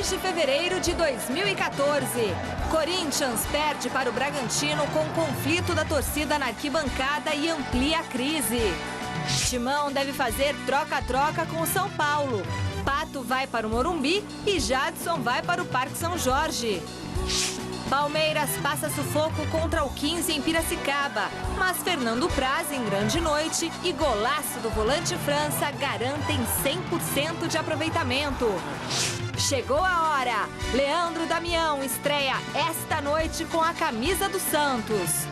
2 de fevereiro de 2014. Corinthians perde para o Bragantino com conflito da torcida na arquibancada e amplia a crise. Timão deve fazer troca-troca com o São Paulo. Pato vai para o Morumbi e Jadson vai para o Parque São Jorge. Palmeiras passa sufoco contra o 15 em Piracicaba, mas Fernando Praz em grande noite e golaço do volante França garantem 100% de aproveitamento. Chegou a hora! Leandro Damião estreia esta noite com a camisa do Santos.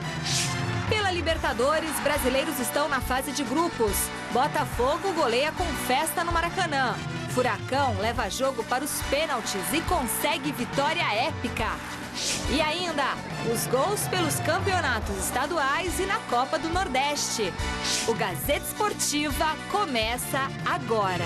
Pela Libertadores, brasileiros estão na fase de grupos. Botafogo goleia com festa no Maracanã. Furacão leva jogo para os pênaltis e consegue vitória épica. E ainda, os gols pelos campeonatos estaduais e na Copa do Nordeste. O Gazeta Esportiva começa agora.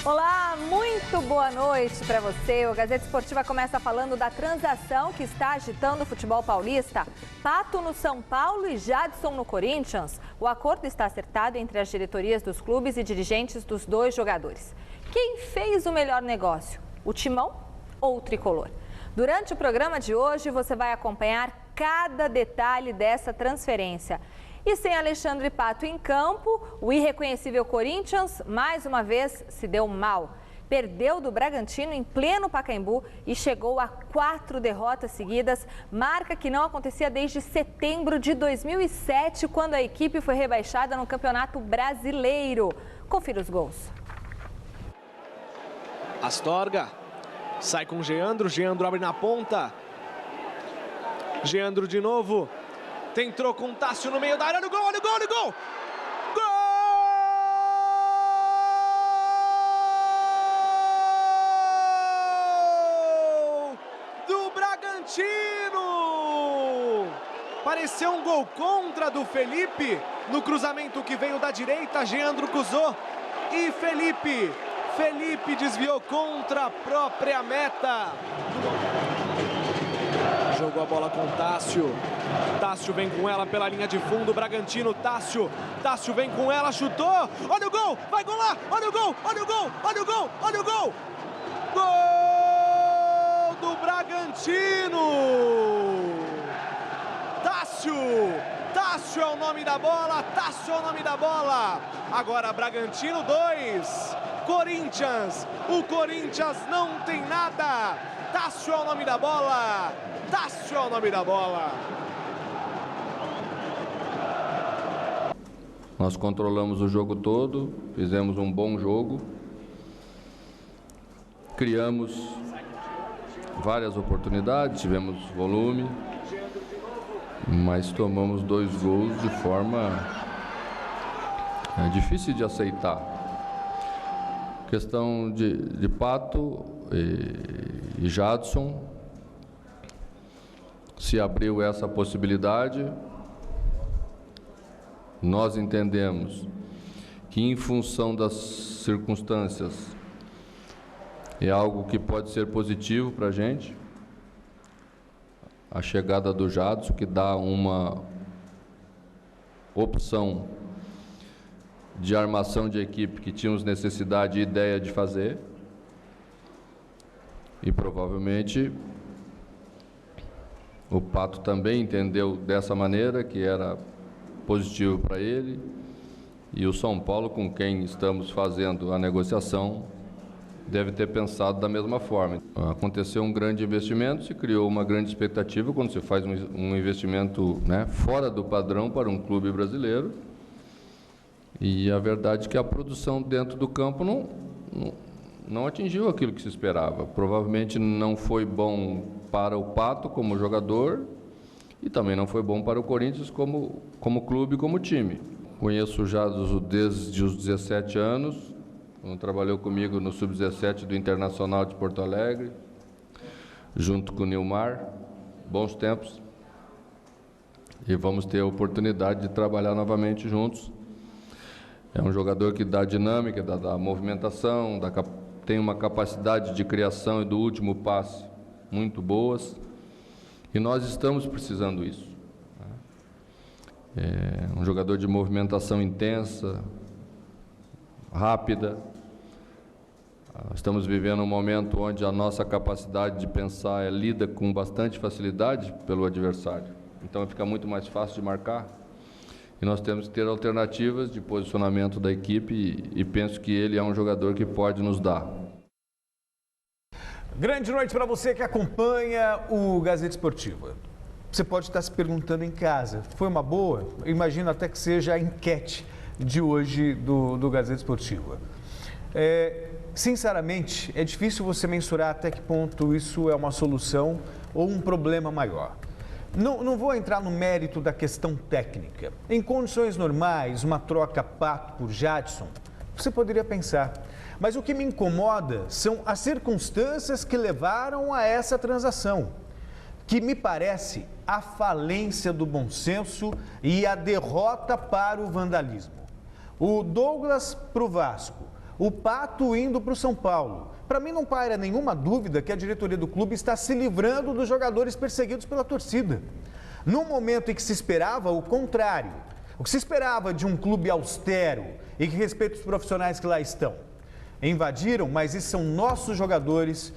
Olá, muito boa noite para você. O Gazeta Esportiva começa falando da transação que está agitando o futebol paulista. Pato no São Paulo e Jadson no Corinthians. O acordo está acertado entre as diretorias dos clubes e dirigentes dos dois jogadores. Quem fez o melhor negócio? O Timão ou o Tricolor? Durante o programa de hoje, você vai acompanhar cada detalhe dessa transferência. E sem Alexandre Pato em campo, o irreconhecível Corinthians, mais uma vez, se deu mal. Perdeu do Bragantino em pleno Pacaembu e chegou a 4 derrotas seguidas, marca que não acontecia desde setembro de 2007, quando a equipe foi rebaixada no Campeonato Brasileiro. Confira os gols. Astorga sai com Geandro, Geandro abre na ponta. Geandro de novo. Tentou com Tássio no meio da área, no gol, olha o gol, olha o gol! Gol do Bragantino! Pareceu um gol contra do Felipe, no cruzamento que veio da direita, Geandro cruzou e Felipe desviou contra a própria meta. Jogou a bola com Tássio. Tássio vem com ela pela linha de fundo, Bragantino, Tássio vem com ela, chutou, olha o gol, vai golar, olha o gol, olha o gol, olha o gol, olha o gol! Gol do Bragantino! Tássio é o nome da bola, Tássio é o nome da bola! Agora Bragantino 2, Corinthians, o Corinthians não tem nada! Tássio é o nome da bola! Tássio é o nome da bola! Nós controlamos o jogo todo, fizemos um bom jogo, criamos várias oportunidades, tivemos volume, mas tomamos 2 gols de forma difícil de aceitar. Questão de Pato e Jadson, se abriu essa possibilidade. Nós entendemos que, em função das circunstâncias, é algo que pode ser positivo para a gente. A chegada do Jadson, que dá uma opção de armação de equipe que tínhamos necessidade e ideia de fazer. E provavelmente o Pato também entendeu dessa maneira, que era positivo para ele, e o São Paulo, com quem estamos fazendo a negociação, deve ter pensado da mesma forma. Aconteceu um grande investimento, se criou uma grande expectativa quando se faz um investimento, né, fora do padrão para um clube brasileiro, e a verdade é que a produção dentro do campo não atingiu aquilo que se esperava. Provavelmente não foi bom para o Pato como jogador, e também não foi bom para o Corinthians como clube, como time. Conheço já desde os 17 anos, quando trabalhou comigo no Sub-17 do Internacional de Porto Alegre, junto com o Nilmar, bons tempos. E vamos ter a oportunidade de trabalhar novamente juntos. É um jogador que dá dinâmica, dá movimentação, tem uma capacidade de criação e do último passe muito boas. E nós estamos precisando isso. É um jogador de movimentação intensa, rápida. Estamos vivendo um momento onde a nossa capacidade de pensar é lida com bastante facilidade pelo adversário. Então fica muito mais fácil de marcar. E nós temos que ter alternativas de posicionamento da equipe e penso que ele é um jogador que pode nos dar. Grande noite para você que acompanha o Gazeta Esportiva. Você pode estar se perguntando em casa, foi uma boa? Imagino até que seja a enquete de hoje do Gazeta Esportiva. Sinceramente, é difícil você mensurar até que ponto isso é uma solução ou um problema maior. Não vou entrar no mérito da questão técnica. Em condições normais, uma troca Pato por Jadson, você poderia pensar. Mas o que me incomoda são as circunstâncias que levaram a essa transação, que me parece a falência do bom senso e a derrota para o vandalismo. O Douglas para o Vasco, o Pato indo para o São Paulo. Para mim não paira nenhuma dúvida que a diretoria do clube está se livrando dos jogadores perseguidos pela torcida. Num momento em que se esperava o contrário, o que se esperava de um clube austero e que respeita os profissionais que lá estão. Invadiram, mas esses são nossos jogadores,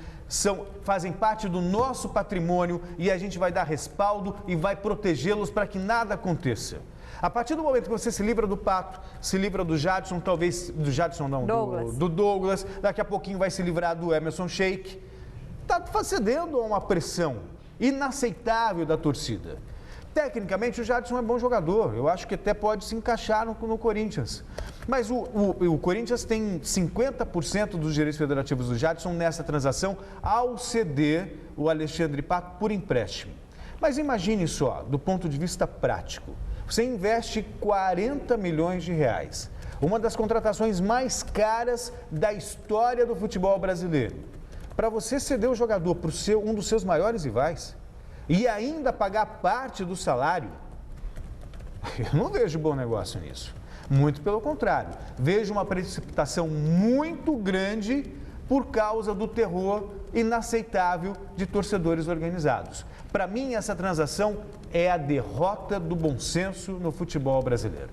fazem parte do nosso patrimônio e a gente vai dar respaldo e vai protegê-los para que nada aconteça. A partir do momento que você se livra do Pato, se livra do Jadson, talvez, do Jadson não, do Douglas, daqui a pouquinho vai se livrar do Emerson Sheik, está cedendo a uma pressão inaceitável da torcida. Tecnicamente, o Jadson é bom jogador, eu acho que até pode se encaixar no Corinthians. Mas o Corinthians tem 50% dos direitos federativos do Jadson nessa transação ao ceder o Alexandre Pato por empréstimo. Mas imagine só, do ponto de vista prático, você investe 40 milhões de reais, uma das contratações mais caras da história do futebol brasileiro, para você ceder o jogador para um dos seus maiores rivais e ainda pagar parte do salário, eu não vejo bom negócio nisso. Muito pelo contrário, vejo uma precipitação muito grande por causa do terror inaceitável de torcedores organizados. Para mim, essa transação é a derrota do bom senso no futebol brasileiro.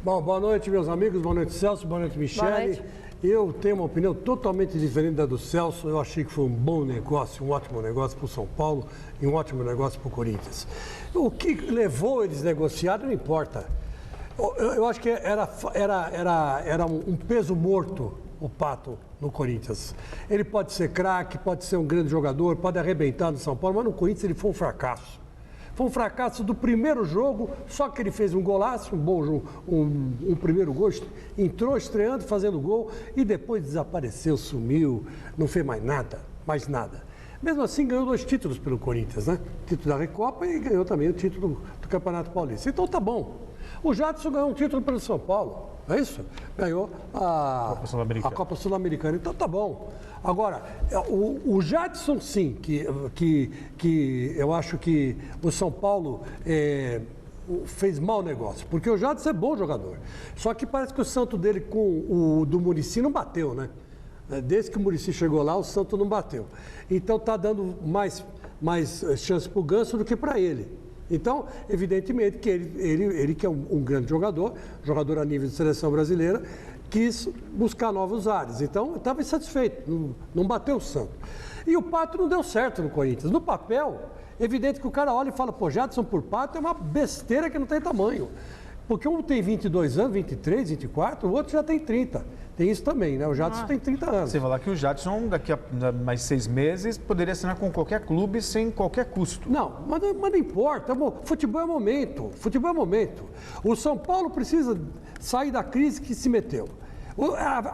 Bom, boa noite, meus amigos, boa noite, Celso, boa noite, Michele. Boa noite. Eu tenho uma opinião totalmente diferente da do Celso. Eu achei que foi um bom negócio, um ótimo negócio para o São Paulo e um ótimo negócio para o Corinthians. O que levou eles a negociar não importa. Eu acho que era um peso morto o Pato no Corinthians. Ele pode ser craque, pode ser um grande jogador, pode arrebentar no São Paulo, mas no Corinthians ele foi um fracasso. Foi um fracasso do primeiro jogo, só que ele fez um golaço, um bom jogo, um primeiro gol, entrou estreando, fazendo gol e depois desapareceu, sumiu, não fez mais nada. Mesmo assim, ganhou 2 títulos pelo Corinthians, né? O título da Recopa e ganhou também o título do Campeonato Paulista. Então tá bom. O Jadson ganhou um título pelo São Paulo, não é isso? Ganhou a Copa Sul-Americana. Então tá bom. Agora, o Jadson, sim, que eu acho que o São Paulo fez mau negócio, porque o Jadson é bom jogador. Só que parece que o santo dele com o do Muricy não bateu, né? Desde que o Muricy chegou lá, o santo não bateu. Então está dando mais chance para o Ganso do que para ele. Então, evidentemente que ele que é um grande jogador a nível de seleção brasileira, quis buscar novos ares. Então, estava insatisfeito, não bateu o santo. E o Pato não deu certo no Corinthians. No papel, evidente que o cara olha e fala, pô, Jadson por Pato é uma besteira que não tem tamanho. Porque um tem 22 anos, 23, 24, o outro já tem 30. Tem isso também, né? O Jadson tem 30 anos. Você falar que o Jadson, daqui a mais 6 meses, poderia assinar com qualquer clube sem qualquer custo. Não, mas não importa. Futebol é momento. O São Paulo precisa sair da crise que se meteu.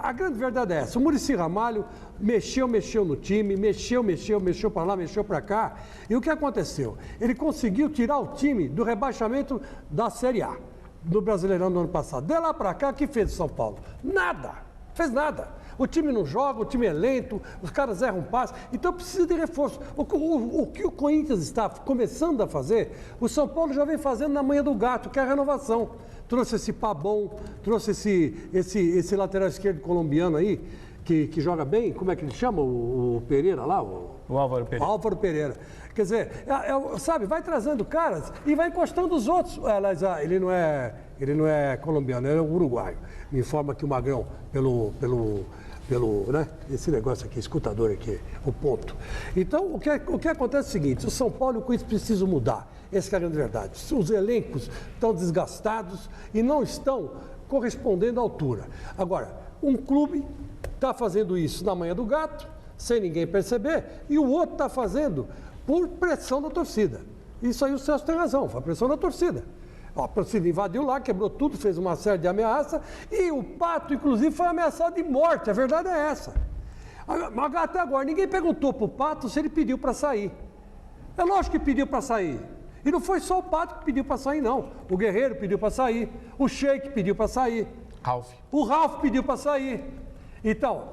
A grande verdade é essa. O Muricy Ramalho mexeu no time, mexeu para lá, mexeu para cá. E o que aconteceu? Ele conseguiu tirar o time do rebaixamento da Série A, do Brasileirão do ano passado. De lá para cá, o que fez o São Paulo? Nada. Fez nada. O time não joga, o time é lento, os caras erram passe, então precisa de reforço. O que o Corinthians está começando a fazer, o São Paulo já vem fazendo na manha do gato, que é a renovação. Trouxe esse Pabon, trouxe esse lateral esquerdo colombiano aí, que joga bem, como é que ele chama? O Pereira lá? O Álvaro Pereira. Álvaro Pereira. Quer dizer, sabe, vai trazendo caras e vai encostando os outros. Aliás, ele não é colombiano, ele é uruguaio. Me informa que o Magrão, pelo né, esse negócio aqui, escutador aqui, o ponto. Então, o que acontece é o seguinte, o São Paulo e o Corinthians precisam mudar. Essa é a grande verdade. Os elencos estão desgastados e não estão correspondendo à altura. Agora, um clube está fazendo isso na manha do gato, sem ninguém perceber, e o outro está fazendo por pressão da torcida. Isso aí o Celso tem razão, foi a pressão da torcida. A torcida invadiu lá, quebrou tudo, fez uma série de ameaças, e o Pato, inclusive, foi ameaçado de morte, a verdade é essa. Mas até agora, ninguém perguntou para o Pato se ele pediu para sair. É lógico que pediu para sair. E não foi só o Pato que pediu para sair, não. O Guerreiro pediu para sair, o Sheik pediu para sair. O Ralf pediu para sair. Então,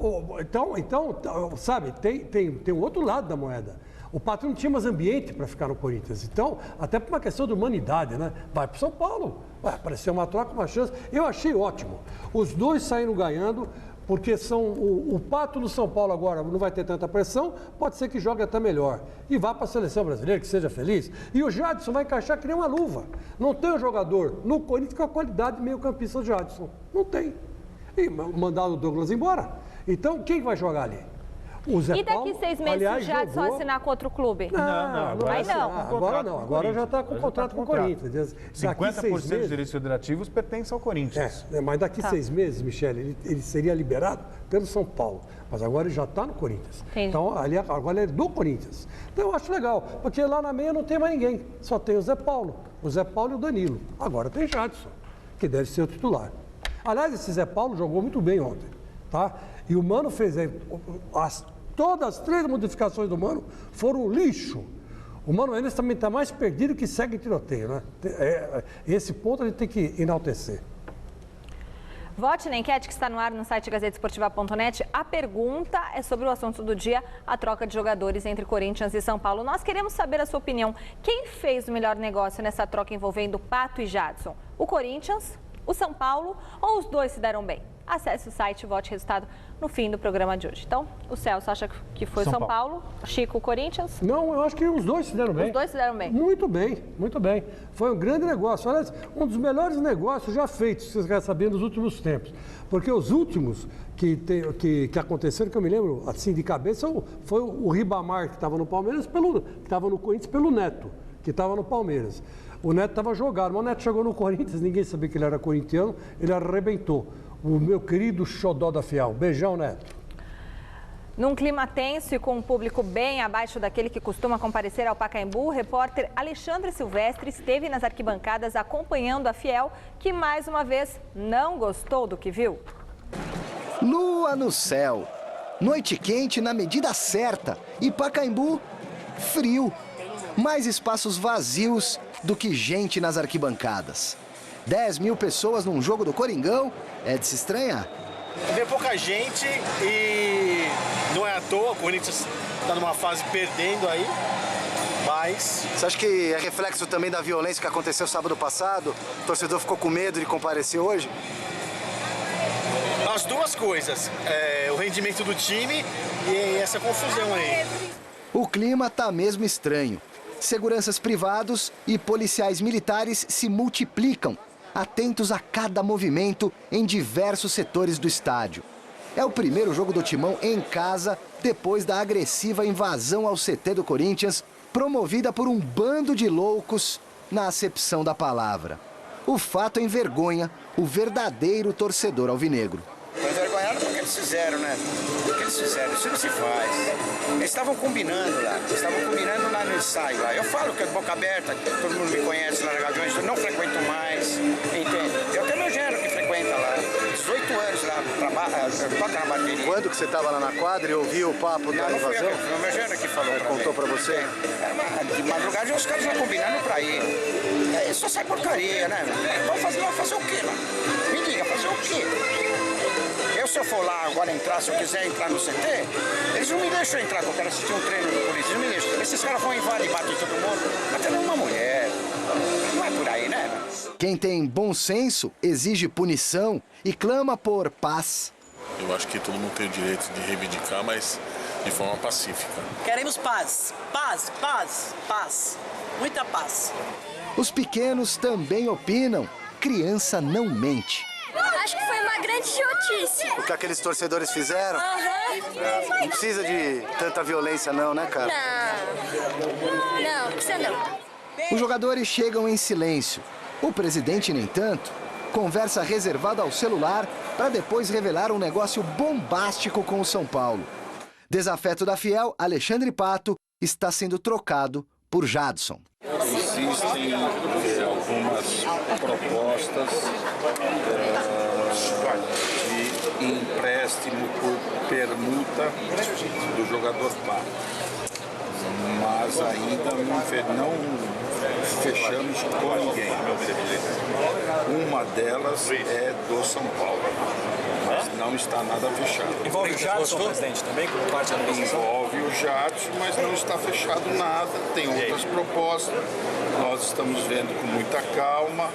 sabe, tem um outro lado da moeda. O Pato não tinha mais ambiente para ficar no Corinthians. Então, até por uma questão de humanidade, né? Vai para o São Paulo. Apareceu uma troca, uma chance. Eu achei ótimo. Os dois saíram ganhando, porque o Pato no São Paulo agora não vai ter tanta pressão, pode ser que jogue até melhor. E vá para a seleção brasileira, que seja feliz. E o Jadson vai encaixar que nem uma luva. Não tem um jogador no Corinthians com a qualidade de meio-campista do Jadson. Não tem. E mandaram o Douglas embora. Então, quem vai jogar ali? O Zé e daqui Paulo, 6 meses, aliás, se o Jadson assinar com outro clube? Não. Agora não. Agora já está com contrato com o Corinthians. 50% dos direitos federativos pertencem ao Corinthians. Mas daqui 6 meses, Michele, ele seria liberado pelo São Paulo. Mas agora ele já está no Corinthians. Entendi. Então, agora ele é do Corinthians. Então, eu acho legal, porque lá na meia não tem mais ninguém. Só tem o Zé Paulo. O Zé Paulo e o Danilo. Agora tem Jadson, que deve ser o titular. Aliás, esse Zé Paulo jogou muito bem ontem, tá? E o Mano fez... Todas as 3 modificações do Mano foram um lixo. O Mano Menezes também está mais perdido que segue em tiroteio, né? Esse ponto a gente tem que enaltecer. Vote na enquete que está no ar no site gazetesportiva.net. A pergunta é sobre o assunto do dia, a troca de jogadores entre Corinthians e São Paulo. Nós queremos saber a sua opinião. Quem fez o melhor negócio nessa troca envolvendo Pato e Jadson? O Corinthians, o São Paulo ou os dois se deram bem? Acesse o site e vote o resultado no fim do programa de hoje. Então, o Celso acha que foi São Paulo, Chico, Corinthians? Não, eu acho que os dois se deram bem. Os dois se deram bem? Muito bem, muito bem. Foi um grande negócio. Aliás, um dos melhores negócios já feitos, se vocês querem saber, nos últimos tempos. Porque os últimos que aconteceram, que eu me lembro, assim, de cabeça, foi o Ribamar, que estava no Palmeiras, que estava no Corinthians pelo Neto, que estava no Palmeiras. O Neto estava jogado, mas o Neto chegou no Corinthians, ninguém sabia que ele era corintiano, ele arrebentou. O meu querido xodó da Fiel. Beijão, Neto. Num clima tenso e com um público bem abaixo daquele que costuma comparecer ao Pacaembu, o repórter Alexandre Silvestre esteve nas arquibancadas acompanhando a Fiel, que mais uma vez não gostou do que viu. Lua no céu, noite quente na medida certa e Pacaembu frio. Mais espaços vazios do que gente nas arquibancadas. 10 mil pessoas num jogo do Coringão é de se estranhar. Vê pouca gente e não é à toa, o Corinthians está numa fase perdendo aí, mas... Você acha que é reflexo também da violência que aconteceu sábado passado? O torcedor ficou com medo de comparecer hoje? As duas coisas, o rendimento do time e essa confusão aí. O clima tá mesmo estranho. Seguranças privados e policiais militares se multiplicam, atentos a cada movimento em diversos setores do estádio. É o primeiro jogo do Timão em casa, depois da agressiva invasão ao CT do Corinthians, promovida por um bando de loucos, na acepção da palavra. O fato envergonha o verdadeiro torcedor alvinegro. Foi envergonhado porque eles fizeram, né? Porque eles fizeram, isso não se faz. Eles estavam combinando lá, no ensaio lá. Eu falo que é de boca aberta, todo mundo me conhece lá na Gaviões, eu não frequento mais, entende? Eu tenho meu genro que frequenta lá, 18 anos lá, toca na bateria. Quando que você estava lá na quadra e ouviu o papo da invasão? Foi o meu genro que falou pra contou pra você? De madrugada os caras já combinando pra ir. E aí só sai porcaria, né? Vamos fazer o quê lá? Me diga, fazer o quê? Se eu for lá agora entrar, se eu quiser entrar no CT, eles não me deixam entrar, porque eu quero assistir um treino do Corinthians, não me deixam. Esses caras vão invadir, bater todo mundo, até uma mulher. Não é por aí, né? Quem tem bom senso exige punição e clama por paz. Eu acho que todo mundo tem o direito de reivindicar, mas de forma pacífica. Queremos paz, paz, paz, paz, muita paz. Os pequenos também opinam. Criança não mente. Acho que foi uma grande idiotice. O que aqueles torcedores fizeram? Não precisa de tanta violência não, né, cara? Não precisa não. Os jogadores chegam em silêncio. O presidente, nem tanto, conversa reservada ao celular para depois revelar um negócio bombástico com o São Paulo. Desafeto da Fiel, Alexandre Pato, está sendo trocado por Jadson. Existem algumas propostas de empréstimo por permuta do jogador Pato. Mas ainda não fechamos com ninguém. Uma delas é do São Paulo, mas não está nada fechado. Envolve o Jadson, presidente, também como parte da negociação? Envolve o Jadson, mas não está fechado nada. Tem outras propostas. Nós estamos vendo com muita calma.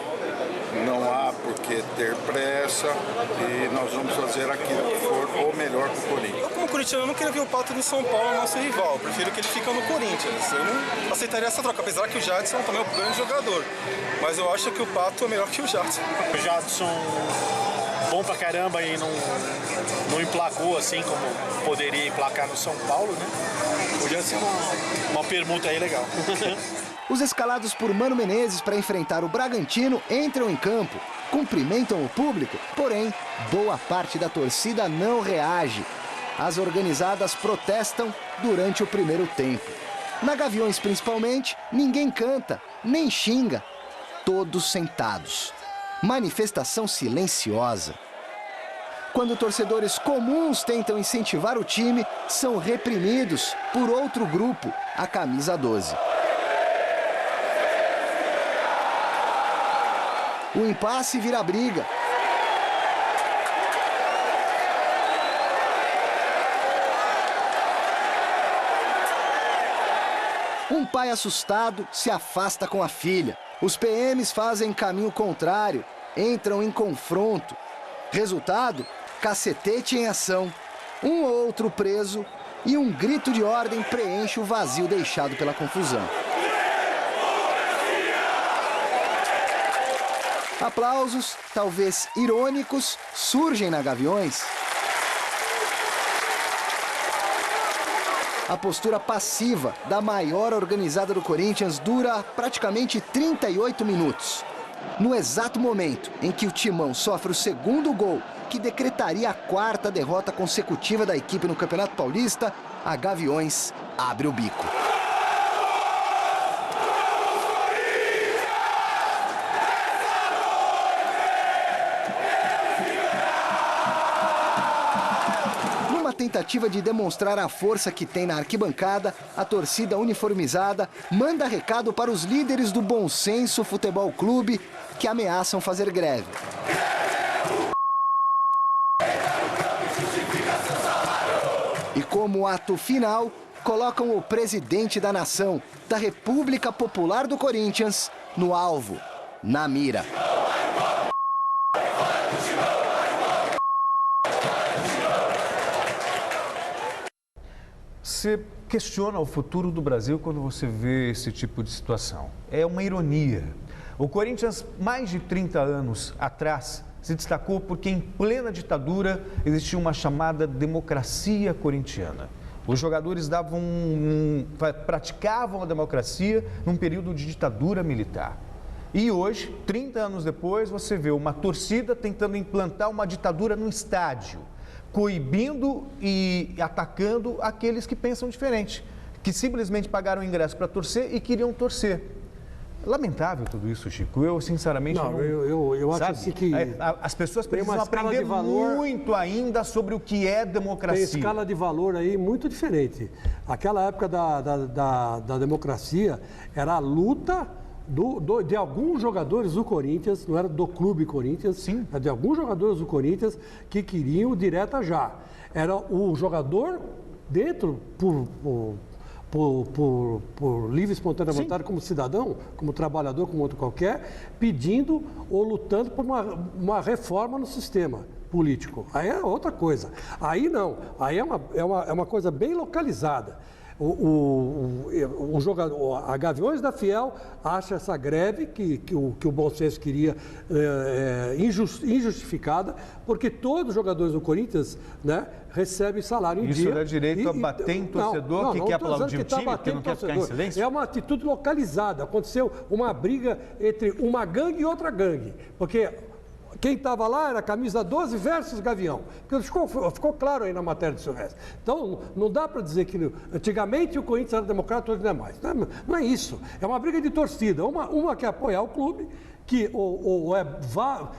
Não há por que ter pressa e nós vamos fazer aquilo que for o melhor para o Corinthians. Eu, como corintiano, não queria ver o Pato no São Paulo, nosso rival. Eu prefiro que ele fique no Corinthians. Eu não aceitaria essa troca, apesar que o Jadson também é um grande jogador. Mas eu acho que o Pato é melhor que o Jadson. O Jadson, bom pra caramba e não emplacou assim como poderia emplacar no São Paulo, né? Podia ser uma permuta aí legal. Os escalados por Mano Menezes para enfrentar o Bragantino entram em campo, cumprimentam o público, porém, boa parte da torcida não reage. As organizadas protestam durante o primeiro tempo. Na Gaviões, principalmente, ninguém canta, nem xinga. Todos sentados. Manifestação silenciosa. Quando torcedores comuns tentam incentivar o time, são reprimidos por outro grupo, a Camisa 12. O impasse vira briga. Um pai assustado se afasta com a filha. Os PMs fazem caminho contrário, entram em confronto. Resultado, cacetete em ação. Um ou outro preso e um grito de ordem preenche o vazio deixado pela confusão. Aplausos, talvez irônicos, surgem na Gaviões. A postura passiva da maior organizada do Corinthians dura praticamente 38 minutos. No exato momento em que o Timão sofre o segundo gol, que decretaria a quarta derrota consecutiva da equipe no Campeonato Paulista, a Gaviões abre o bico. Tentativa de demonstrar a força que tem na arquibancada, a torcida uniformizada manda recado para os líderes do Bom Senso Futebol Clube que ameaçam fazer greve. E como ato final, colocam o presidente da nação, da República Popular do Corinthians, no alvo, na mira. Você questiona o futuro do Brasil quando você vê esse tipo de situação. É uma ironia. O Corinthians, mais de 30 anos atrás, se destacou porque em plena ditadura existia uma chamada democracia corintiana. Os jogadores praticavam a democracia num período de ditadura militar. E hoje, 30 anos depois, você vê uma torcida tentando implantar uma ditadura no estádio, coibindo e atacando aqueles que pensam diferente, que simplesmente pagaram ingresso para torcer e queriam torcer. Lamentável tudo isso, Chico. Eu, sinceramente, eu acho assim que as pessoas precisam aprender muito ainda sobre o que é democracia. Tem escala de valor aí muito diferente. Aquela época da democracia era a luta de alguns jogadores do Corinthians, não era do clube Corinthians, sim, era de alguns jogadores do Corinthians que queriam direta já. Era o jogador dentro por livre e espontânea vontade, como cidadão, como trabalhador, como outro qualquer, pedindo ou lutando por uma reforma no sistema. político. Aí é outra coisa. Aí não. Aí é uma coisa bem localizada. O jogador, a Gaviões da Fiel acha essa greve que o Bom Senso queria injustificada, porque todos os jogadores do Corinthians, né, recebem salário em dia. Isso dá direito a bater em torcedor que quer aplaudir o time, que não quer ficar em silêncio? É uma atitude localizada. Aconteceu uma briga entre uma gangue e outra gangue, porque quem estava lá era camisa 12 versus Gavião. Porque ficou claro aí na matéria do Silvestre. Então, não dá para dizer que antigamente o Corinthians era democrata, hoje não é mais. Não é isso. É uma briga de torcida. Uma quer apoiar o clube, que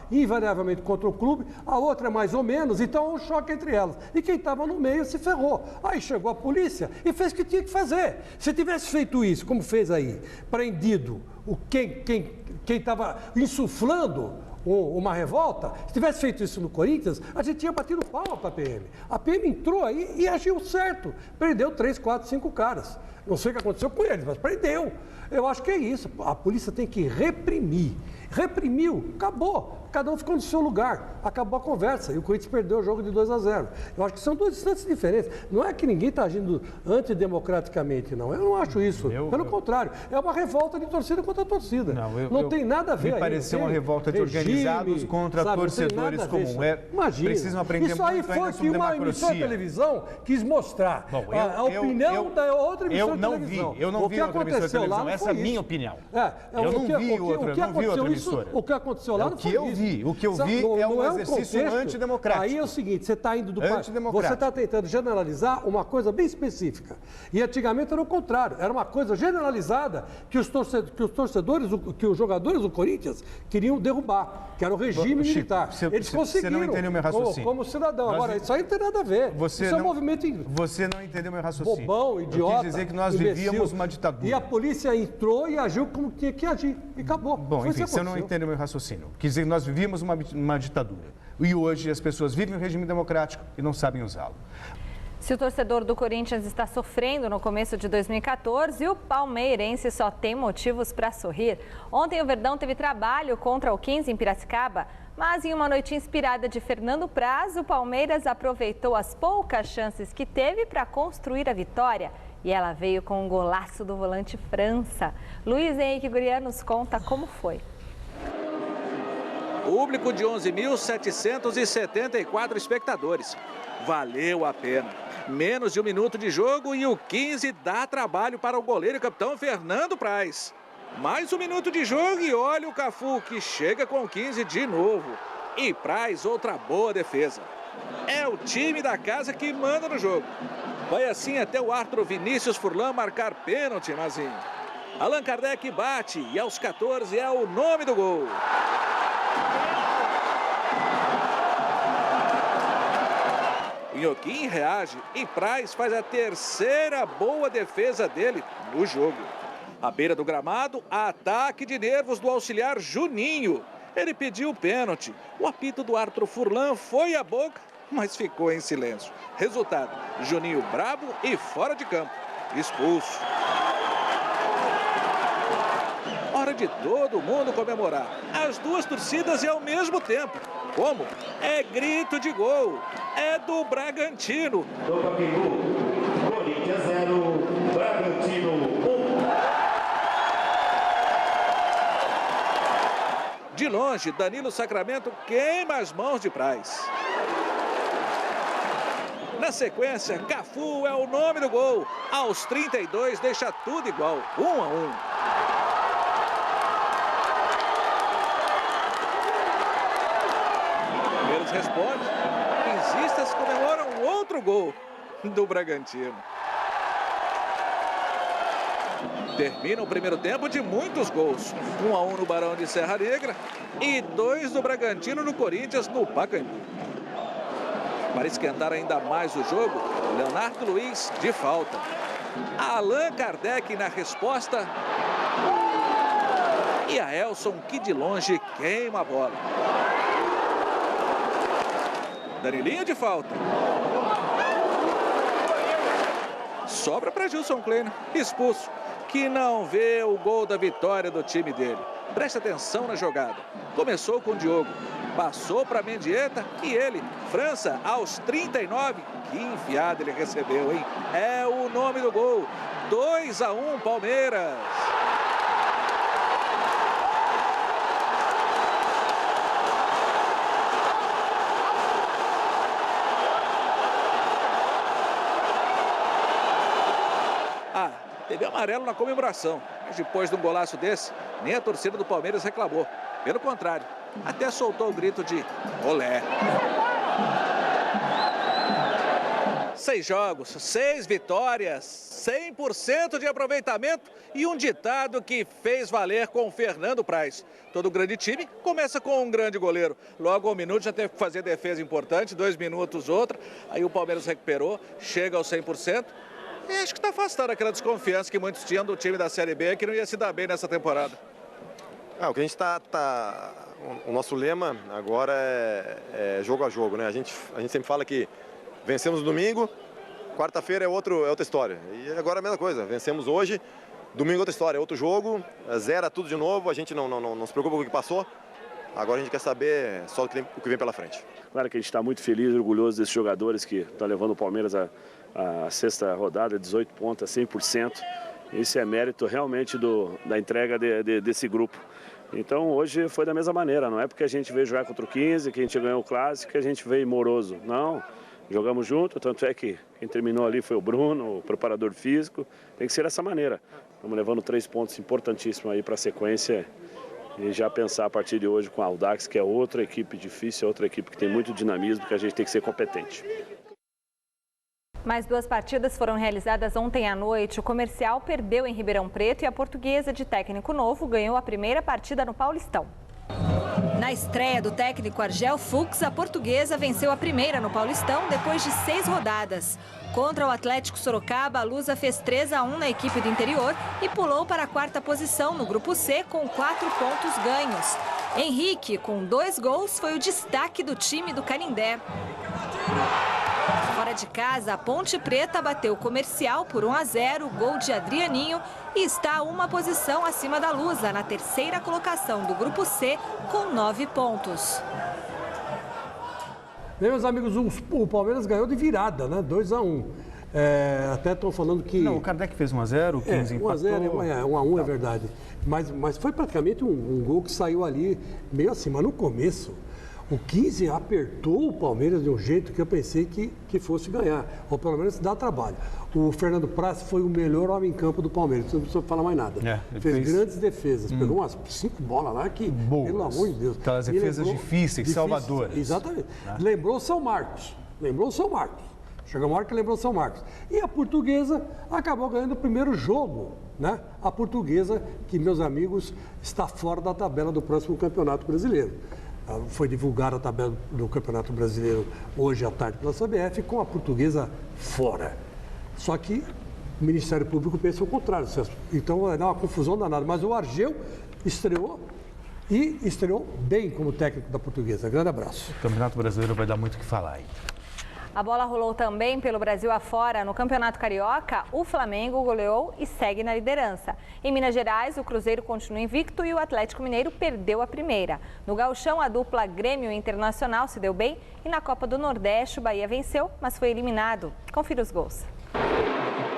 invariavelmente contra o clube, a outra é mais ou menos, então é um choque entre elas. E quem estava no meio se ferrou. Aí chegou a polícia e fez o que tinha que fazer. Se tivesse feito isso, como fez aí, prendido quem estava insuflando uma revolta, se tivesse feito isso no Corinthians, a gente tinha batido palma para a PM. A PM entrou aí e agiu certo. Prendeu 3, 4, 5 caras. Não sei o que aconteceu com eles, mas prendeu. Eu acho que é isso. A polícia tem que reprimir. Reprimiu, acabou. Cada um ficou no seu lugar. Acabou a conversa. E o Corinthians perdeu o jogo de 2-0. Eu acho que são duas instâncias diferentes. Não é que ninguém está agindo antidemocraticamente, não. Eu não acho isso. Pelo contrário, é uma revolta de torcida contra a torcida. Não tem nada a ver. Me pareceu uma revolta de organizados contra torcedores comum. Imagina. Precisam aprender isso aí muito foi sobre que uma democracia. emissora de televisão quis mostrar a opinião da outra emissora de televisão. Eu não vi outra emissora de televisão. Essa é a minha opinião. Eu não vi outra emissora. O que aconteceu lá não foi isso. O que eu vi é um exercício antidemocrático. Aí é o seguinte, você está indo do país, você está tentando generalizar uma coisa bem específica. E antigamente era o contrário, era uma coisa generalizada que os torcedores, que os jogadores do Corinthians queriam derrubar, que era o regime militar. Eles conseguiram. Você não entendeu meu raciocínio. Como cidadão. Agora, isso aí não tem nada a ver. Isso é um movimento Você não entendeu meu raciocínio. Bobão, idiota. Eu quis dizer que nós vivíamos uma ditadura. E a polícia entrou e agiu como tinha que agir. E acabou. Bom, enfim, você não entendeu meu raciocínio. Quis dizer que nós vivíamos uma ditadura. E hoje as pessoas vivem um regime democrático e não sabem usá-lo. Se o torcedor do Corinthians está sofrendo no começo de 2014, o palmeirense só tem motivos para sorrir. Ontem o Verdão teve trabalho contra o 15 em Piracicaba, mas em uma noite inspirada de Fernando Praz, o Palmeiras aproveitou as poucas chances que teve para construir a vitória. E ela veio com um golaço do volante França. Luiz Henrique Gurian nos conta como foi. Público de 11.774 espectadores. Valeu a pena. Menos de um minuto de jogo e o 15 dá trabalho para o goleiro e capitão Fernando Praz. Mais um minuto de jogo e olha o Cafu que chega com o 15 de novo. E Praz outra boa defesa. É o time da casa que manda no jogo. Vai assim até o Arthur Vinícius Furlan marcar pênalti, Mazinho. Allan Kardec bate e aos 14 é o nome do gol. Inhoquim reage e Praz faz a terceira boa defesa dele no jogo. À beira do gramado, ataque de nervos do auxiliar Juninho. Ele pediu o pênalti. O apito do Arthur Furlan foi à boca, mas ficou em silêncio. Resultado, Juninho brabo e fora de campo. Expulso. Hora de todo mundo comemorar. As duas torcidas e ao mesmo tempo. Como? É grito de gol. É do Bragantino. Corinthians 0, Bragantino 1. De longe, Danilo Sacramento queima as mãos de Praz. Na sequência, Cafu é o nome do gol. Aos 32, deixa tudo igual, 1-1. Eles respondem, quinzistas comemoram outro gol do Bragantino. Termina o primeiro tempo de muitos gols. 1-1 no Barão de Serra Negra e 2 do Bragantino no Corinthians no Pacaembu. Para esquentar ainda mais o jogo, Leonardo Luiz de falta. Allan Kardec na resposta. E a Elson que de longe queima a bola. Danilinho de falta. Sobra para Gilson Kleina, expulso, que não vê o gol da vitória do time dele. Preste atenção na jogada. Começou com o Diogo, passou para Mendieta e ele, França, aos 39. Que enfiada ele recebeu, hein? É o nome do gol. 2-1 Palmeiras. Teve amarelo na comemoração, mas depois de um golaço desse, nem a torcida do Palmeiras reclamou. Pelo contrário, até soltou o grito de olé. 6 jogos, 6 vitórias, 100% de aproveitamento e um ditado que fez valer com o Fernando Praz. Todo grande time começa com um grande goleiro. Logo ao minuto já teve que fazer defesa importante, 2 minutos outra. Aí o Palmeiras recuperou, chega aos 100%. E acho que está afastando aquela desconfiança que muitos tinham do time da Série B, que não ia se dar bem nessa temporada. O que a gente o nosso lema agora é jogo a jogo, né? A gente sempre fala que vencemos no domingo, quarta-feira é outra história. E agora a mesma coisa, vencemos hoje, domingo outra história, outro jogo, zera tudo de novo, a gente não se preocupa com o que passou. Agora a gente quer saber só o que vem pela frente. Claro que a gente está muito feliz e orgulhoso desses jogadores que estão levando o Palmeiras a 6ª rodada, 18 pontos, 100%. Isso é mérito realmente da entrega desse grupo. Então hoje foi da mesma maneira, não é porque a gente veio jogar contra o 15, que a gente ganhou o Clássico, que a gente veio moroso. Não, jogamos junto, tanto é que quem terminou ali foi o Bruno, o preparador físico. Tem que ser dessa maneira. Estamos levando 3 pontos importantíssimos aí para a sequência e já pensar a partir de hoje com a Audax, que é outra equipe difícil, outra equipe que tem muito dinamismo, que a gente tem que ser competente. Mais 2 partidas foram realizadas ontem à noite. O Comercial perdeu em Ribeirão Preto e a Portuguesa, de técnico novo, ganhou a primeira partida no Paulistão. Na estreia do técnico Argel Fux, a Portuguesa venceu a primeira no Paulistão depois de 6 rodadas. Contra o Atlético Sorocaba, a Lusa fez 3-1 na equipe do interior e pulou para a 4ª posição no Grupo C com 4 pontos ganhos. Henrique, com 2 gols, foi o destaque do time do Canindé. Fora de casa, a Ponte Preta bateu o Comercial por 1-0, gol de Adrianinho, e está a uma posição acima da Lusa, na 3ª colocação do Grupo C, com 9 pontos. Meus amigos, o Palmeiras ganhou de virada, né? 2-1. Até estão falando que... Não, o Kardec fez 1-0, o 15 empatou. 1-1 é verdade. Mas foi praticamente um gol que saiu ali meio assim, mas no começo... O 15 apertou o Palmeiras de um jeito que eu pensei que fosse ganhar, ou pelo menos dá trabalho. O Fernando Praz foi o melhor homem em campo do Palmeiras, não precisa falar mais nada. Fez grandes defesas, pegou umas 5 bolas lá que, boas, pelo amor de Deus. Aquelas defesas difíceis, salvadoras. Exatamente. Lembrou São Marcos. Chegou uma hora que lembrou São Marcos. E a Portuguesa acabou ganhando o primeiro jogo, né? A Portuguesa, que, meus amigos, está fora da tabela do próximo Campeonato Brasileiro. Foi divulgada a tabela do Campeonato Brasileiro hoje à tarde pela CBF, com a Portuguesa fora. Só que o Ministério Público pensa o contrário, Celso. Então vai dar uma confusão danada. Mas o Argel estreou e estreou bem como técnico da Portuguesa. Grande abraço. O Campeonato Brasileiro vai dar muito o que falar aí. A bola rolou também pelo Brasil afora. No Campeonato Carioca, o Flamengo goleou e segue na liderança. Em Minas Gerais, o Cruzeiro continua invicto e o Atlético Mineiro perdeu a primeira. No Gauchão, a dupla Grêmio Internacional se deu bem e na Copa do Nordeste, o Bahia venceu, mas foi eliminado. Confira os gols.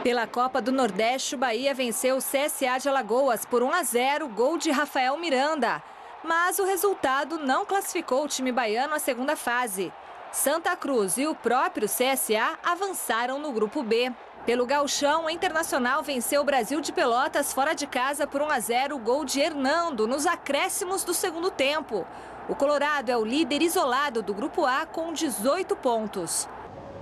Pela Copa do Nordeste, o Bahia venceu o CSA de Alagoas por 1-0, gol de Rafael Miranda. Mas o resultado não classificou o time baiano à segunda fase. Santa Cruz e o próprio CSA avançaram no Grupo B. Pelo Gauchão, o Internacional venceu o Brasil de Pelotas fora de casa por 1-0, gol de Hernando nos acréscimos do segundo tempo. O Colorado é o líder isolado do Grupo A com 18 pontos.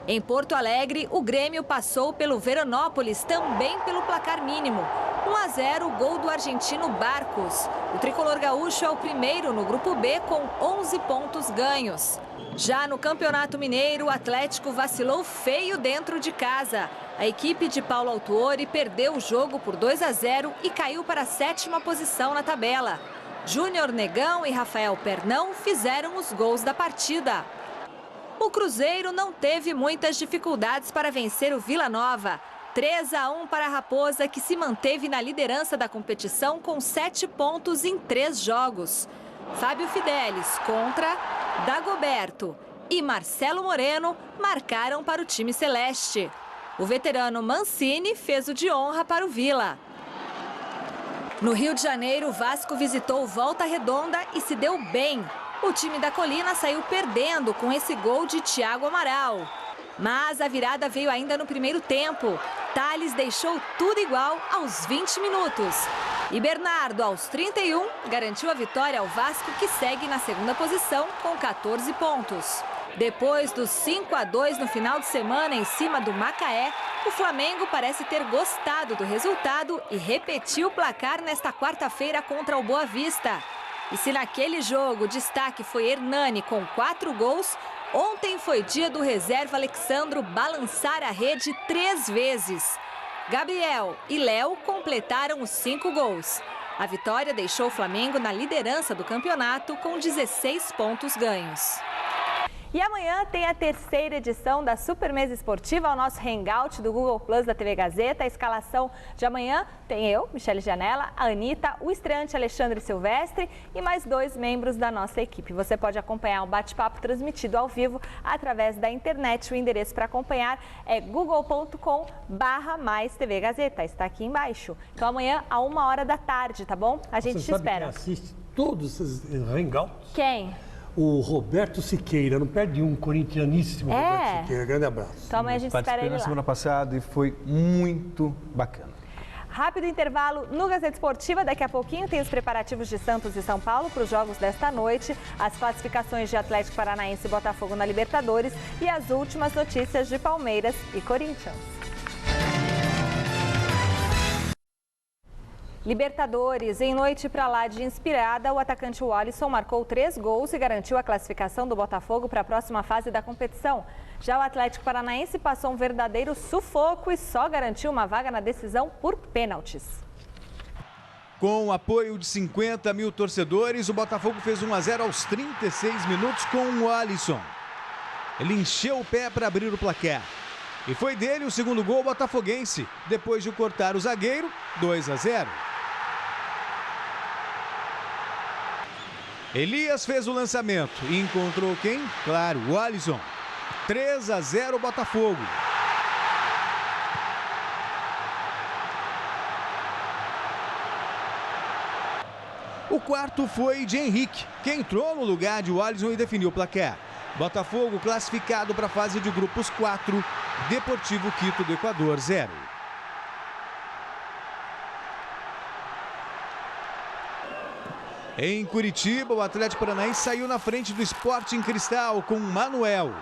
Em Porto Alegre, o Grêmio passou pelo Veranópolis também pelo placar mínimo. 1-0, gol do argentino Barcos. O tricolor gaúcho é o primeiro no Grupo B com 11 pontos ganhos. Já no Campeonato Mineiro, o Atlético vacilou feio dentro de casa. A equipe de Paulo Autuori perdeu o jogo por 2-0 e caiu para a 7ª posição na tabela. Júnior Negão e Rafael Pernão fizeram os gols da partida. O Cruzeiro não teve muitas dificuldades para vencer o Vila Nova. 3-1 para a Raposa, que se manteve na liderança da competição com 7 pontos em 3 jogos. Fábio Fidelis contra Dagoberto e Marcelo Moreno marcaram para o time celeste. O veterano Mancini fez o de honra para o Vila. No Rio de Janeiro, o Vasco visitou Volta Redonda e se deu bem. O time da Colina saiu perdendo com esse gol de Thiago Amaral. Mas a virada veio ainda no primeiro tempo. Thales deixou tudo igual aos 20 minutos. E Bernardo, aos 31, garantiu a vitória ao Vasco, que segue na segunda posição com 14 pontos. Depois dos 5-2 no final de semana em cima do Macaé, o Flamengo parece ter gostado do resultado e repetiu o placar nesta quarta-feira contra o Boa Vista. E se naquele jogo o destaque foi Hernani com 4 gols, ontem foi dia do reserva Alexandro balançar a rede 3 vezes. Gabriel e Léo completaram os 5 gols. A vitória deixou o Flamengo na liderança do campeonato com 16 pontos ganhos. E amanhã tem a terceira edição da Supermesa Esportiva, o nosso hangout do Google Plus da TV Gazeta. A escalação de amanhã tem eu, Michele Janela, a Anitta, o estreante Alexandre Silvestre e mais 2 membros da nossa equipe. Você pode acompanhar o bate-papo transmitido ao vivo através da internet. O endereço para acompanhar é google.com/TV Gazeta. Está aqui embaixo. Então amanhã, à 1h da tarde, tá bom? A gente te espera. Você assiste todos esses hangouts? Quem? O Roberto Siqueira, não perde um, corintianíssimo Roberto Siqueira. Grande abraço. Então amanhã a gente espera ele lá. Na semana passada e foi muito bacana. Rápido intervalo no Gazeta Esportiva. Daqui a pouquinho tem os preparativos de Santos e São Paulo para os jogos desta noite, as classificações de Atlético Paranaense e Botafogo na Libertadores e as últimas notícias de Palmeiras e Corinthians. Libertadores, em noite pra lá de inspirada, o atacante Alisson marcou 3 gols e garantiu a classificação do Botafogo para a próxima fase da competição. Já o Atlético Paranaense passou um verdadeiro sufoco e só garantiu uma vaga na decisão por pênaltis. Com o apoio de 50 mil torcedores, o Botafogo fez 1-0 aos 36 minutos com o Alisson. Ele encheu o pé para abrir o placar. E foi dele o segundo gol botafoguense, depois de cortar o zagueiro, 2-0. Elias fez o lançamento e encontrou quem? Claro, o Alisson. 3-0 Botafogo. O quarto foi de Henrique, que entrou no lugar de Alisson e definiu o placar. Botafogo classificado para a fase de grupos 4, Deportivo Quito do Equador 0. Em Curitiba, o Atlético Paranaense saiu na frente do Sporting Cristal com Manuel.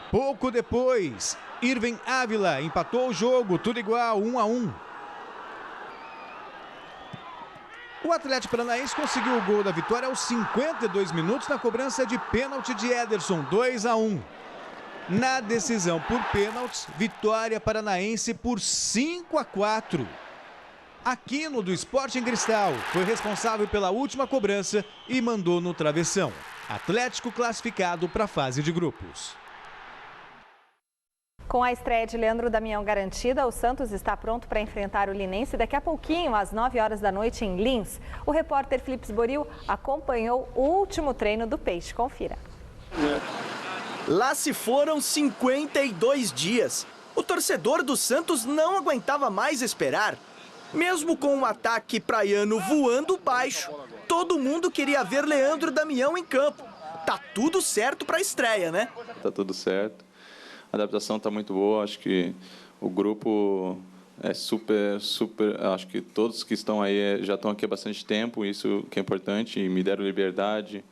Pouco depois, Irving Ávila empatou o jogo, tudo igual, 1-1. O Atlético Paranaense conseguiu o gol da vitória aos 52 minutos na cobrança de pênalti de Ederson, 2-1. Na decisão por pênaltis, vitória paranaense por 5-4. Aquino do Sporting Cristal foi responsável pela última cobrança e mandou no travessão. Atlético classificado para a fase de grupos. Com a estreia de Leandro Damião garantida, o Santos está pronto para enfrentar o Linense daqui a pouquinho, às 9h da noite, em Lins. O repórter Felipe Boril acompanhou o último treino do Peixe. Confira. Lá se foram 52 dias. O torcedor do Santos não aguentava mais esperar. Mesmo com um ataque praiano voando baixo, todo mundo queria ver Leandro Damião em campo. Tá tudo certo para a estreia, né? Tá tudo certo. A adaptação está muito boa, acho que o grupo é super, acho que todos que estão aí já estão aqui há bastante tempo, isso que é importante, e me deram liberdade,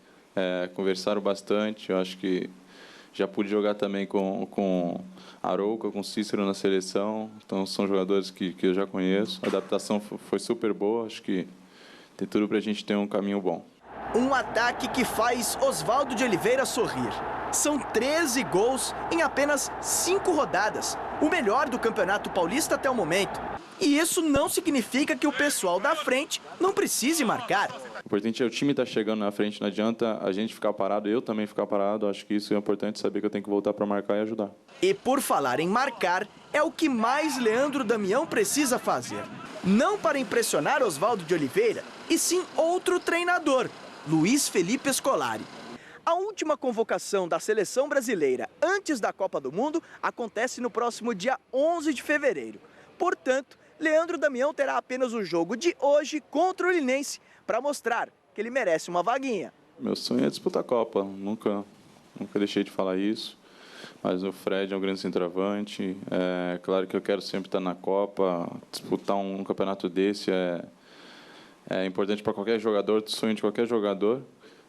conversaram bastante, eu acho que já pude jogar também com Arouca, com Cícero na seleção, então são jogadores que eu já conheço, a adaptação foi super boa, acho que tem tudo para a gente ter um caminho bom. Um ataque que faz Oswaldo de Oliveira sorrir. São 13 gols em apenas 5 rodadas, o melhor do Campeonato Paulista até o momento. E isso não significa que o pessoal da frente não precise marcar. O importante é o time estar chegando na frente, não adianta a gente ficar parado, eu também ficar parado. Acho que isso é importante, saber que eu tenho que voltar para marcar e ajudar. E por falar em marcar, é o que mais Leandro Damião precisa fazer. Não para impressionar Oswaldo de Oliveira, e sim outro treinador, Luiz Felipe Scolari. A última convocação da seleção brasileira antes da Copa do Mundo acontece no próximo dia 11 de fevereiro. Portanto, Leandro Damião terá apenas o jogo de hoje contra o Linense para mostrar que ele merece uma vaguinha. Meu sonho é disputar a Copa, nunca deixei de falar isso. Mas o Fred é um grande centroavante. É claro que eu quero sempre estar na Copa, disputar um campeonato desse é importante para qualquer jogador, sonho de qualquer jogador,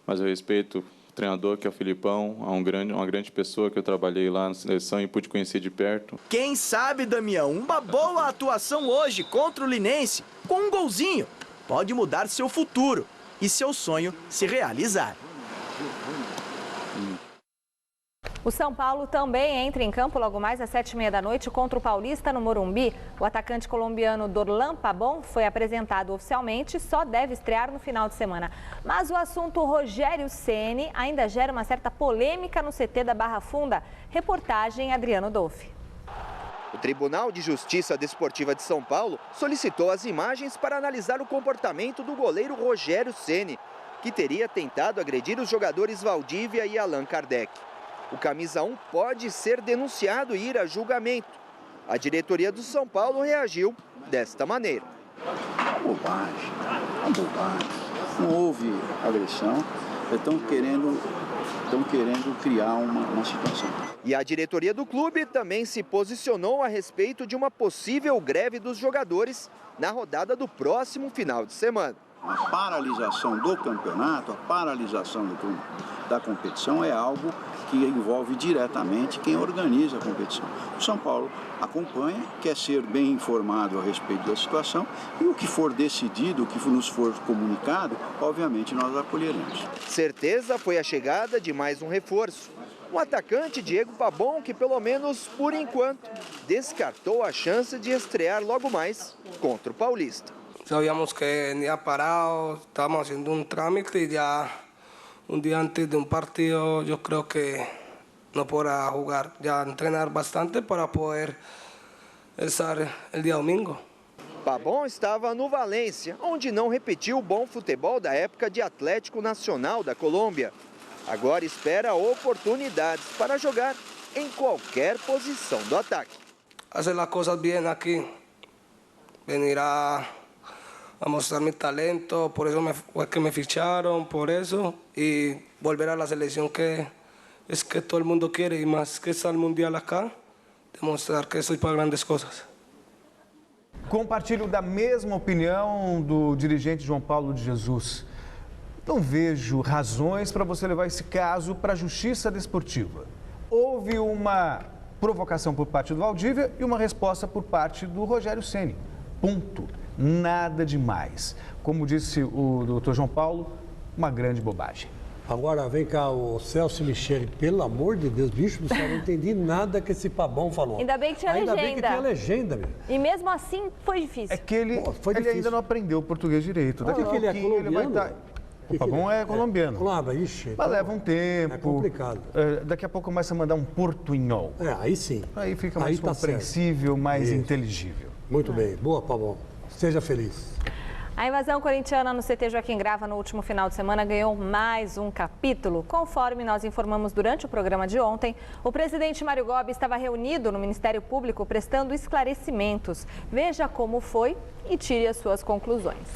mas eu respeito o treinador, que é o Filipão, uma grande pessoa que eu trabalhei lá na seleção e pude conhecer de perto. Quem sabe, Damião, uma boa atuação hoje contra o Linense, com um golzinho, pode mudar seu futuro e seu sonho se realizar. O São Paulo também entra em campo logo mais às 7h30 da noite contra o Paulista no Morumbi. O atacante colombiano Dorlan Pabón foi apresentado oficialmente e só deve estrear no final de semana. Mas o assunto Rogério Ceni ainda gera uma certa polêmica no CT da Barra Funda. Reportagem Adriano Dolfi. O Tribunal de Justiça Desportiva de São Paulo solicitou as imagens para analisar o comportamento do goleiro Rogério Ceni, que teria tentado agredir os jogadores Valdívia e Allan Kardec. O camisa 1 pode ser denunciado e ir a julgamento. A diretoria do São Paulo reagiu desta maneira. Bobagem. Não houve agressão. Estão querendo criar uma situação. E a diretoria do clube também se posicionou a respeito de uma possível greve dos jogadores na rodada do próximo final de semana. A paralisação do campeonato, a paralisação da competição é algo que envolve diretamente quem organiza a competição. O São Paulo acompanha, quer ser bem informado a respeito da situação e o que for decidido, o que nos for comunicado, obviamente nós acolheremos. Certeza foi a chegada de mais um reforço. O atacante Diego Pabón, que pelo menos por enquanto descartou a chance de estrear logo mais contra o Paulista. Sabíamos que ya parado, estábamos haciendo un trámite y ya un día antes de un partido yo creo que no podrá jugar, ya entrenar bastante para poder estar el día domingo. Pabón estava no Valência, onde não repetiu o bom futebol da época de Atlético Nacional da Colômbia. Agora espera oportunidades para jogar em qualquer posição do ataque. Hacer las cosas bien aquí, venir a mostrar mi talento, por eso fue que me ficharon, por eso, y volver a la selección que es que todo el mundo quiere, y más que estar al mundial acá, demostrar que soy para grandes cosas. Compartilho da mesma opinião do dirigente João Paulo de Jesus. Não vejo razões para você levar esse caso para a Justiça Desportiva. Houve uma provocação por parte do Valdívia e uma resposta por parte do Rogério Ceni. Ponto. Nada demais. Como disse o doutor João Paulo, uma grande bobagem. Agora vem cá, o Celso Michele, pelo amor de Deus, bicho do céu, não entendi nada que esse Pabão falou. Ainda bem que tinha legenda. Ainda bem que tinha legenda, meu. E mesmo assim foi difícil. É que ele ainda não aprendeu o português direito. Daqui a pouquinho ele vai estar... O Pabão é colombiano. Ixi, mas leva um tempo. É complicado. Daqui a pouco começa a mandar um portunhol. Aí sim. Aí fica mais compreensível, mais inteligível. Muito bem. Boa, Pabão. Seja feliz. A invasão corintiana no CT Joaquim Grava no último final de semana ganhou mais um capítulo. Conforme nós informamos durante o programa de ontem, o presidente Mário Gobi estava reunido no Ministério Público prestando esclarecimentos. Veja como foi e tire as suas conclusões.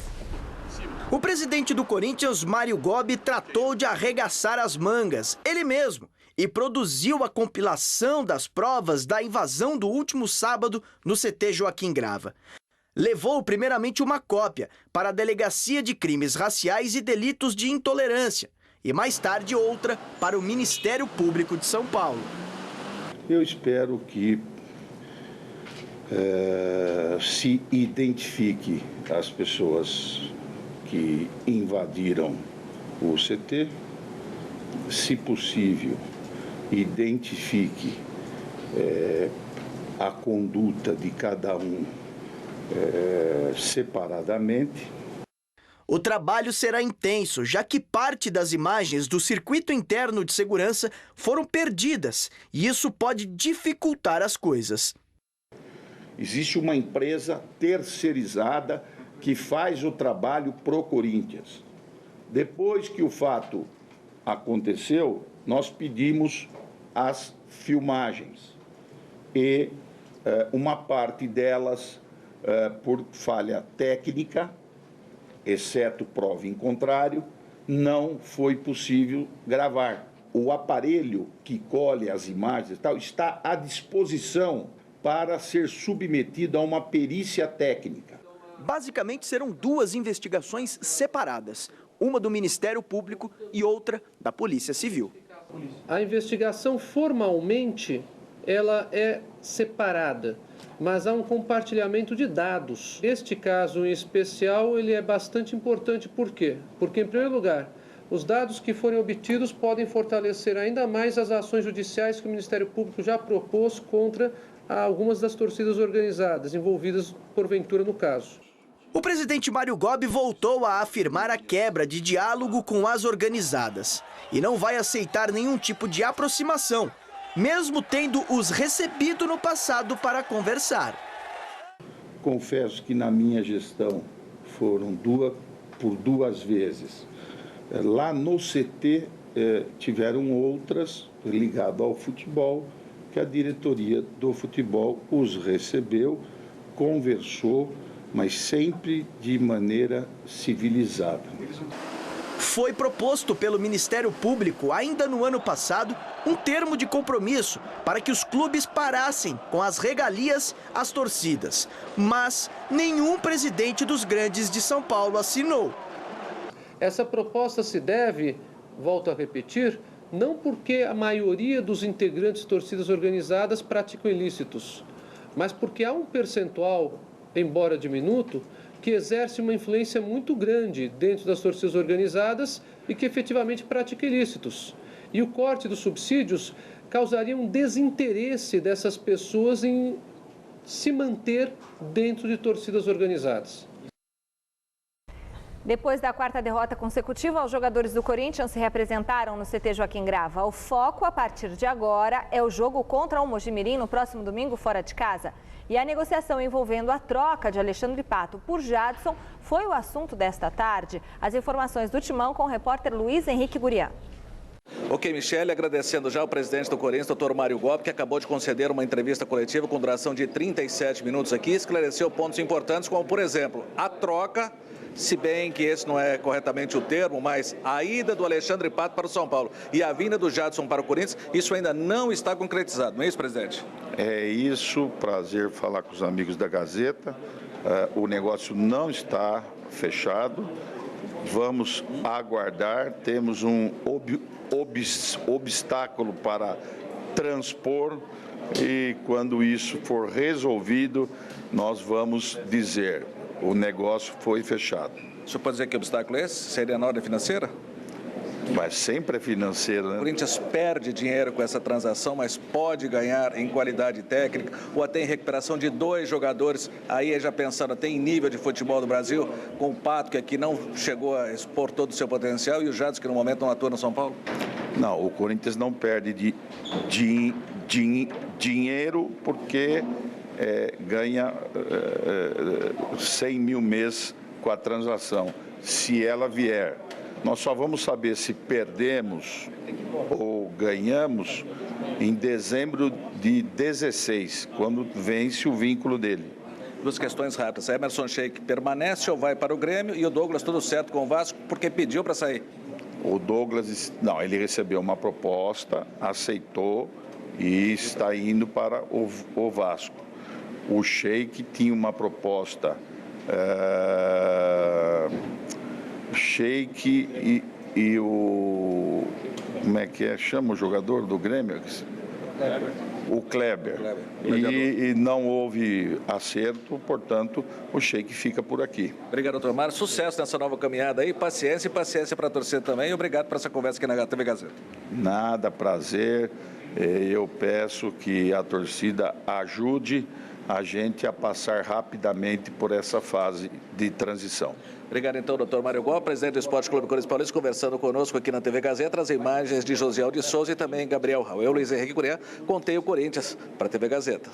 O presidente do Corinthians, Mário Gobi, tratou de arregaçar as mangas, ele mesmo, e produziu a compilação das provas da invasão do último sábado no CT Joaquim Grava. Levou primeiramente uma cópia para a Delegacia de Crimes Raciais e Delitos de Intolerância e mais tarde outra para o Ministério Público de São Paulo. Eu espero que se identifique as pessoas que invadiram o CT, se possível, identifique a conduta de cada um separadamente. O trabalho será intenso, já que parte das imagens do circuito interno de segurança foram perdidas, e isso pode dificultar as coisas. Existe uma empresa terceirizada que faz o trabalho pro Corinthians. Depois que o fato aconteceu, nós pedimos as filmagens e uma parte delas, por falha técnica, exceto prova em contrário, não foi possível gravar. O aparelho que colhe as imagens e tal, está à disposição para ser submetido a uma perícia técnica. Basicamente serão duas investigações separadas, uma do Ministério Público e outra da Polícia Civil. A investigação formalmente ela é separada, mas há um compartilhamento de dados. Este caso em especial ele é bastante importante. Por quê? Porque, em primeiro lugar, os dados que forem obtidos podem fortalecer ainda mais as ações judiciais que o Ministério Público já propôs contra algumas das torcidas organizadas envolvidas, porventura, no caso. O presidente Mário Gobi voltou a afirmar a quebra de diálogo com as organizadas e não vai aceitar nenhum tipo de aproximação, mesmo tendo os recebido no passado para conversar. Confesso que na minha gestão foram por duas vezes. Lá no CT tiveram outras ligadas ao futebol, que a diretoria do futebol os recebeu, conversou, mas sempre de maneira civilizada. Foi proposto pelo Ministério Público, ainda no ano passado, um termo de compromisso para que os clubes parassem com as regalias às torcidas. Mas nenhum presidente dos grandes de São Paulo assinou. Essa proposta se deve, volto a repetir, não porque a maioria dos integrantes de torcidas organizadas praticam ilícitos, mas porque há um percentual, embora diminuto, que exerce uma influência muito grande dentro das torcidas organizadas e que efetivamente pratica ilícitos. E o corte dos subsídios causaria um desinteresse dessas pessoas em se manter dentro de torcidas organizadas. Depois da quarta derrota consecutiva, os jogadores do Corinthians se representaram no CT Joaquim Grava. O foco, a partir de agora, é o jogo contra o Mojimirim no próximo domingo, fora de casa. E a negociação envolvendo a troca de Alexandre Pato por Jadson foi o assunto desta tarde. As informações do Timão com o repórter Luiz Henrique Gurian. Ok, Michele, agradecendo já ao presidente do Corinthians, doutor Mário Gobi, que acabou de conceder uma entrevista coletiva com duração de 37 minutos aqui, esclareceu pontos importantes, como, por exemplo, a troca, se bem que esse não é corretamente o termo, mas a ida do Alexandre Pato para o São Paulo e a vinda do Jadson para o Corinthians, isso ainda não está concretizado, não é isso, presidente? É isso, prazer falar com os amigos da Gazeta. O negócio não está fechado, vamos aguardar, temos um obstáculo para transpor e quando isso for resolvido, nós vamos dizer, o negócio foi fechado. O senhor pode dizer que obstáculo é esse? Seria na ordem financeira? Mas sempre é financeiro, né? O Corinthians perde dinheiro com essa transação, mas pode ganhar em qualidade técnica ou até em recuperação de 2 jogadores. Aí já pensando até em nível de futebol do Brasil, com o Pato, que aqui não chegou a expor todo o seu potencial, e o Jadson, que no momento não atua no São Paulo? Não, o Corinthians não perde dinheiro porque ganha 100 mil mês com a transação. Se ela vier, nós só vamos saber se perdemos ou ganhamos em dezembro de 16, quando vence o vínculo dele. 2 questões rápidas. Emerson Sheik permanece ou vai para o Grêmio? E o Douglas, tudo certo com o Vasco, porque pediu para sair? O Douglas, não, ele recebeu uma proposta, aceitou e está indo para o Vasco. O Sheik tinha uma proposta... Sheik e o... Como é que é? Chama o jogador do Grêmio? O Kleber. E não houve acerto, portanto, o Sheik fica por aqui. Obrigado, doutor Mário. Sucesso nessa nova caminhada aí. Paciência e paciência para a torcida também. E obrigado por essa conversa aqui na TV Gazeta. Nada, prazer. Eu peço que a torcida ajude a gente a passar rapidamente por essa fase de transição. Obrigado, então, doutor Mário Gol, presidente do Esporte Clube Corinthians Paulista, conversando conosco aqui na TV Gazeta, as imagens de Josiel de Souza e também Gabriel Raul. Eu, Luiz Henrique Curiá, contei o Corinthians para a TV Gazeta.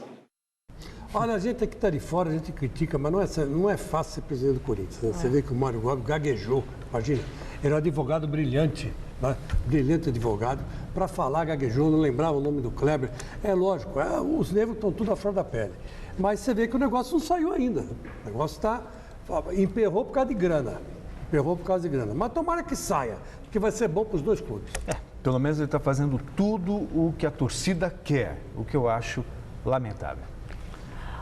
Olha, a gente aqui está de fora, a gente critica, mas não é fácil ser presidente do Corinthians. Né? Você vê que o Mário Gol gaguejou, imagina, ele é um advogado brilhante, né? Brilhante advogado, para falar gaguejou, não lembrava o nome do Kleber. É lógico, os nervos estão tudo à flor da pele. Mas você vê que o negócio não saiu ainda. O negócio emperrou por causa de grana. Mas tomara que saia, porque vai ser bom para os dois clubes. Pelo menos ele está fazendo tudo o que a torcida quer, o que eu acho lamentável.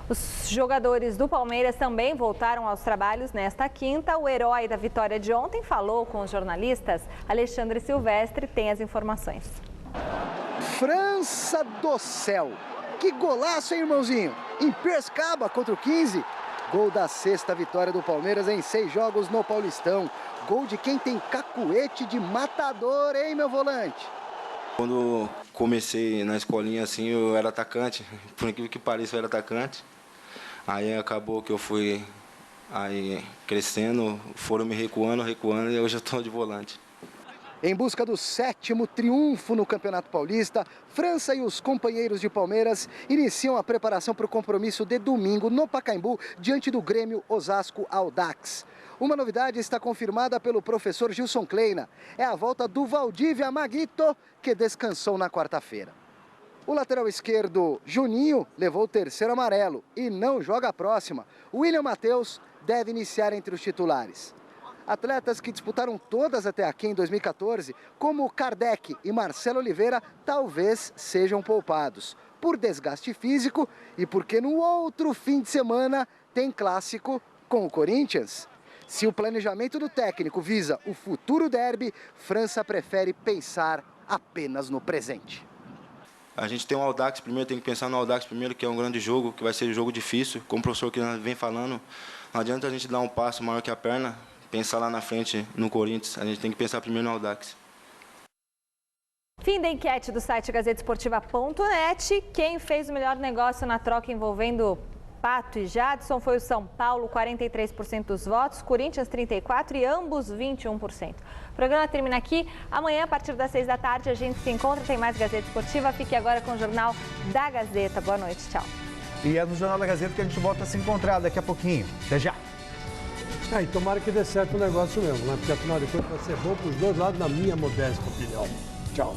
Os jogadores do Palmeiras também voltaram aos trabalhos nesta quinta. O herói da vitória de ontem falou com os jornalistas. Alexandre Silvestre tem as informações. França do céu! Que golaço, hein, irmãozinho? Em Piracicaba contra o 15. Gol da sexta vitória do Palmeiras em 6 jogos no Paulistão. Gol de quem tem cacuete de matador, hein, meu volante? Quando comecei na escolinha assim, eu era atacante. Por incrível que pareça, eu era atacante. Aí acabou que eu fui crescendo, foram me recuando e hoje eu estou de volante. Em busca do 7º triunfo no Campeonato Paulista, França e os companheiros de Palmeiras iniciam a preparação para o compromisso de domingo no Pacaembu, diante do Grêmio Osasco Audax. Uma novidade está confirmada pelo professor Gilson Kleina. É a volta do Valdívia Maguito, que descansou na quarta-feira. O lateral esquerdo, Juninho, levou o 3º amarelo e não joga a próxima. William Matheus deve iniciar entre os titulares. Atletas que disputaram todas até aqui em 2014, como Kardec e Marcelo Oliveira, talvez sejam poupados por desgaste físico e porque no outro fim de semana tem clássico com o Corinthians. Se o planejamento do técnico visa o futuro derby, França prefere pensar apenas no presente. A gente tem o Audax primeiro, tem que pensar no Audax primeiro, que é um grande jogo, que vai ser um jogo difícil. Como o professor que vem falando, não adianta a gente dar um passo maior que a perna, pensar lá na frente no Corinthians, a gente tem que pensar primeiro no Audax. Fim da enquete do site gazetesportiva.net. Quem fez o melhor negócio na troca envolvendo Pato e Jadson foi o São Paulo, 43% dos votos, Corinthians 34% e ambos 21%. O programa termina aqui. Amanhã, a partir das 6 da tarde, a gente se encontra. Tem mais Gazeta Esportiva. Fique agora com o Jornal da Gazeta. Boa noite, tchau. E é no Jornal da Gazeta que a gente volta a se encontrar daqui a pouquinho. Até já. E tomara que dê certo o negócio mesmo, né? Porque afinal de contas vai ser bom para os dois lados, na minha modesta opinião. Tchau.